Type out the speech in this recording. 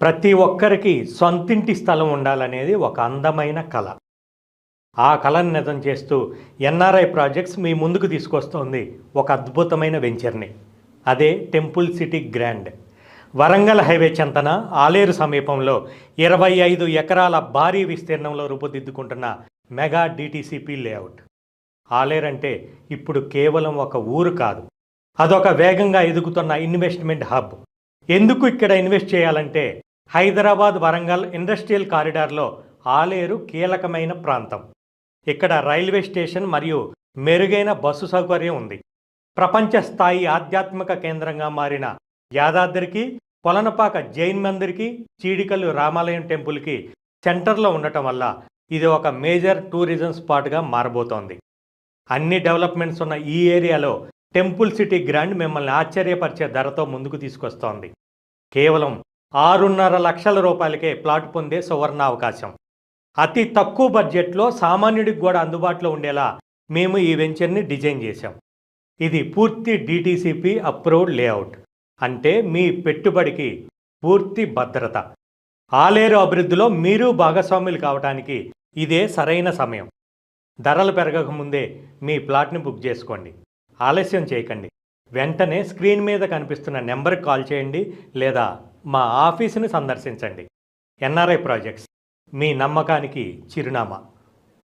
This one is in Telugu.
ప్రతి ఒక్కరికి సొంతింటి స్థలం ఉండాలనేది ఒక అందమైన కల. ఆ కలను నిజం చేస్తూ ఎన్ఆర్ఐ ప్రాజెక్ట్స్ మీ ముందుకు తీసుకొస్తోంది ఒక అద్భుతమైన వెంచర్ని. అదే temple city grand. Warangal highway చెంతన ఆలేరు సమీపంలో 25 ఎకరాల భారీ విస్తీర్ణంలో రూపుదిద్దుకుంటున్న మెగా డిటిసిపి లేఅవుట్. ఆలేరు అంటే ఇప్పుడు కేవలం ఒక ఊరు కాదు, అదొక వేగంగా ఎదుగుతున్న ఇన్వెస్ట్మెంట్ హబ్. ఎందుకు ఇక్కడ ఇన్వెస్ట్ చేయాలంటే హైదరాబాద్ వరంగల్ ఇండస్ట్రియల్ కారిడార్లో ఆలేరు కీలకమైన ప్రాంతం. ఇక్కడ రైల్వే స్టేషన్ మరియు మెరుగైన బస్సు సౌకర్యం ఉంది. ప్రపంచ స్థాయి ఆధ్యాత్మిక కేంద్రంగా మారిన యాదాద్రికి, పొలనపాక జైన్ మందిర్కి, చీడికల్లు రామాలయం టెంపుల్కి సెంటర్లో ఉండటం వల్ల ఇది ఒక మేజర్ టూరిజం స్పాట్గా మారబోతోంది. అన్ని డెవలప్మెంట్స్ ఉన్న ఈ ఏరియాలో టెంపుల్ సిటీ గ్రాండ్ మిమ్మల్ని ఆశ్చర్యపరిచే ధరతో ముందుకు తీసుకొస్తోంది. కేవలం 6.5 లక్షల రూపాయలకే ప్లాట్ పొందే సువర్ణ అవకాశం. అతి తక్కువ బడ్జెట్లో సామాన్యుడికి కూడా అందుబాటులో ఉండేలా మేము ఈ వెంచర్ని డిజైన్ చేశాం. ఇది పూర్తి డిటిసిపి అప్రూవ్డ్ లేఅవుట్. అంటే మీ పెట్టుబడికి పూర్తి భద్రత. ఆలేరు అభివృద్ధిలో మీరు భాగస్వాములు కావడానికి ఇదే సరైన సమయం. ధరలు పెరగకముందే మీ ప్లాట్ని బుక్ చేసుకోండి. ఆలస్యం చేయకండి. వెంటనే స్క్రీన్ మీద కనిపిస్తున్న నెంబర్కి కాల్ చేయండి లేదా మా ఆఫీసుని సందర్శించండి. ఎన్ఆర్ఐ ప్రాజెక్ట్స్, మీ నమ్మకానికి చిరునామా.